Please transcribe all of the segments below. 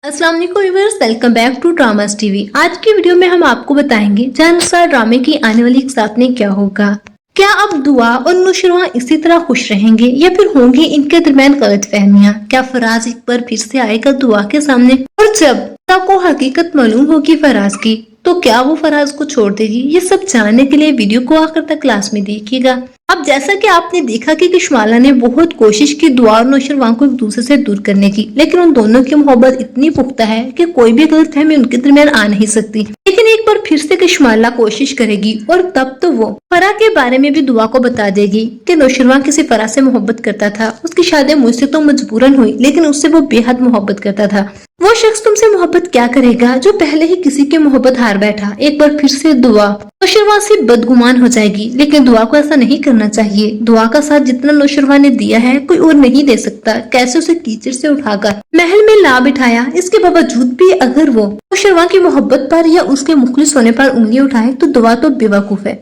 अस्सलाम वालेकुम viewers, welcome back to dramas TV. आज की वीडियो में हम आपको बताएंगे जानसार ड्रामे की आने वाली एक साथ में क्या होगा। क्या अब दुआ और नुशरवां इसी तरह खुश रहेंगे या फिर होंगी इनके दरमियान गलतफहमियां? क्या फराज एक बार फिर से आएगा दुआ के सामने? और जब दुआ को हकीकत मालूम होगी फराज की, तो क्या वो फराज को छोड़ देगी? ये सब जानने के लिए वीडियो को आखिर तक क्लास में देखिएगा। अब जैसा कि आपने देखा कि कशमाला ने बहुत कोशिश की दुआ और नौशरवां को एक दूसरे से दूर करने की, लेकिन उन दोनों की मोहब्बत इतनी पुख्ता है कि कोई भी गलतफहमी उनके दरमियान आ नहीं सकती। लेकिन एक बार फिर से कशमाला कोशिश करेगी और तब तो वो फरा के बारे में भी दुआ को बता देगी कि नौशरवां किसी फरा से मोहब्बत करता था। उसकी शादी मुझसे तो मजबूरन हुई, लेकिन उससे वो बेहद मोहब्बत करता था। वो शख्स तुमसे मोहब्बत क्या करेगा जो पहले ही किसी की मोहब्बत हार बैठा। एक बार फिर से दुआ नौशरवां से बदगुमान हो जाएगी, लेकिन दुआ को ऐसा नहीं करना चाहिए। दुआ का साथ जितना नौशरवां ने दिया है कोई और नहीं दे सकता। कैसे उसे कीचड़ से उठाकर महल में ला बिठाया, इसके बावजूद भी अगर वो नौशरवां की मोहब्बत पर या उसके मुखलिस होने पर उंगली उठाए तो दुआ तो बेवकूफ है।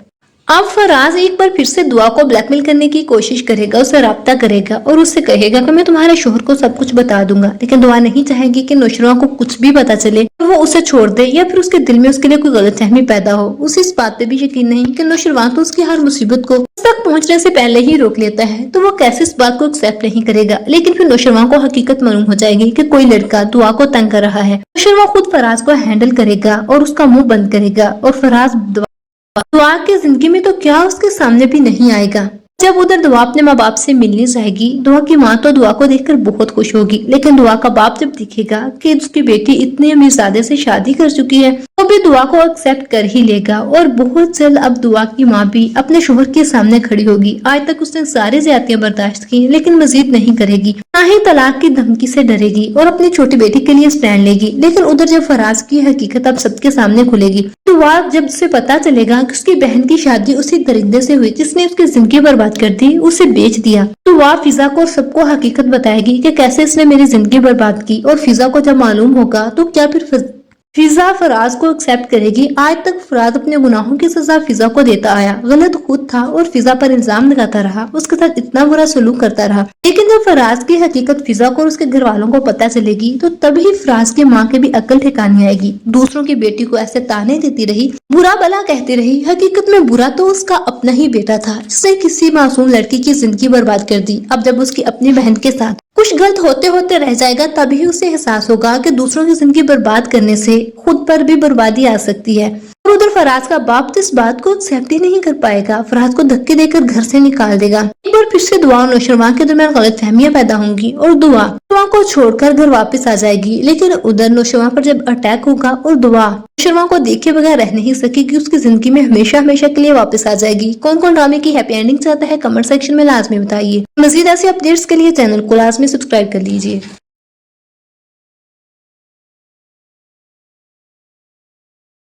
अब फराज एक बार फिर से दुआ को ब्लैकमेल करने की कोशिश करेगा, उससे राब्ता करेगा और उससे कहेगा कि मैं तुम्हारे शोहर को सब कुछ बता दूंगा। लेकिन दुआ नहीं चाहेगी कि नौशरवां को कुछ भी पता चले तो वो उसे छोड़ दे या फिर उसके दिल में उसके लिए कोई गलतफहमी पैदा हो। उसे इस बात पे भी यकीन नहीं कि नौशरवां तो उसकी हर मुसीबत को उस तक पहुंचने से पहले ही रोक लेता है, तो वो कैसे इस बात को एक्सेप्ट नहीं करेगा। लेकिन फिर नौशरवां को हकीकत मालूम हो जाएगी कि कोई लड़का दुआ को तंग कर रहा है। नौशरवां खुद फराज को हैंडल करेगा और उसका मुंह बंद करेगा और फराज दुआ की जिंदगी में तो क्या उसके सामने भी नहीं आएगा। जब उधर दुआ अपने माँ बाप से मिलने जाएगी, दुआ की माँ तो दुआ को देखकर बहुत खुश होगी, लेकिन दुआ का बाप जब दिखेगा कि उसकी बेटी इतने अमीरजादे से शादी कर चुकी है तो भी दुआ को एक्सेप्ट कर ही लेगा। और बहुत जल्द अब दुआ की माँ भी अपने शोहर के सामने खड़ी होगी। आज तक उसने सारी ज्यादतियां बर्दाश्त की, लेकिन मजीद नहीं करेगी, ना ही तलाक की धमकी से डरेगी और अपनी छोटी बेटी के लिए स्टैंड लेगी। लेकिन उधर जब फराज की हकीकत अब सबके सामने खुलेगी, दुआ जब उसे पता चलेगा कि उसकी बहन की शादी उसी दरिंदे से हुई जिसने उसकी जिंदगी बर्बाद कर दी, उसे बेच दिया, तो वह फिजा को सबको हकीकत बताएगी कि कैसे इसने मेरी जिंदगी बर्बाद की। और फिजा को जब मालूम होगा तो क्या फिर फिजा फराज को एक्सेप्ट करेगी? आज तक फराज अपने गुनाहों की सजा फिजा को देता आया, गलत खुद था और फिजा पर इल्जाम लगाता रहा, उसके साथ इतना बुरा सलूक करता रहा। लेकिन जब फराज की हकीकत फिजा को और उसके घर वालों को पता चलेगी तो तभी फराज की माँ के भी अकल ठिकाने आएगी। दूसरों की बेटी को ऐसे ताने देती रही, बुरा भला कहती रही, हकीकत में बुरा तो उसका अपना ही बेटा था जिसने किसी मासूम लड़की की जिंदगी बर्बाद कर दी। अब जब उसकी अपनी बहन के साथ कुछ गलत होते होते रह जाएगा, तभी उसे एहसास होगा कि दूसरों की जिंदगी बर्बाद करने से खुद पर भी बर्बादी आ सकती है। और उधर फराज का बाप तो इस बात को एक्सेप्ट ही नहीं कर पाएगा, फराज को धक्के देकर घर से निकाल देगा। एक बार फिर से दुआ और नौशरवां के दरमियान गलतफहमियां पैदा होंगी और दुआ को छोड़कर घर वापस आ जाएगी। लेकिन उधर नौशरवां पर जब अटैक होगा और दुआ नौशरवां को देखे बगैर रह नहीं सकेगी, उसकी जिंदगी में हमेशा हमेशा के लिए वापस आ जाएगी। कौन कौन ड्रामे की हैप्पी एंडिंग चाहता है कमेंट सेक्शन में लाजमी बताइए। मजीद ऐसे अपडेट्स के लिए चैनल को लाजमी सब्सक्राइब कर लीजिए।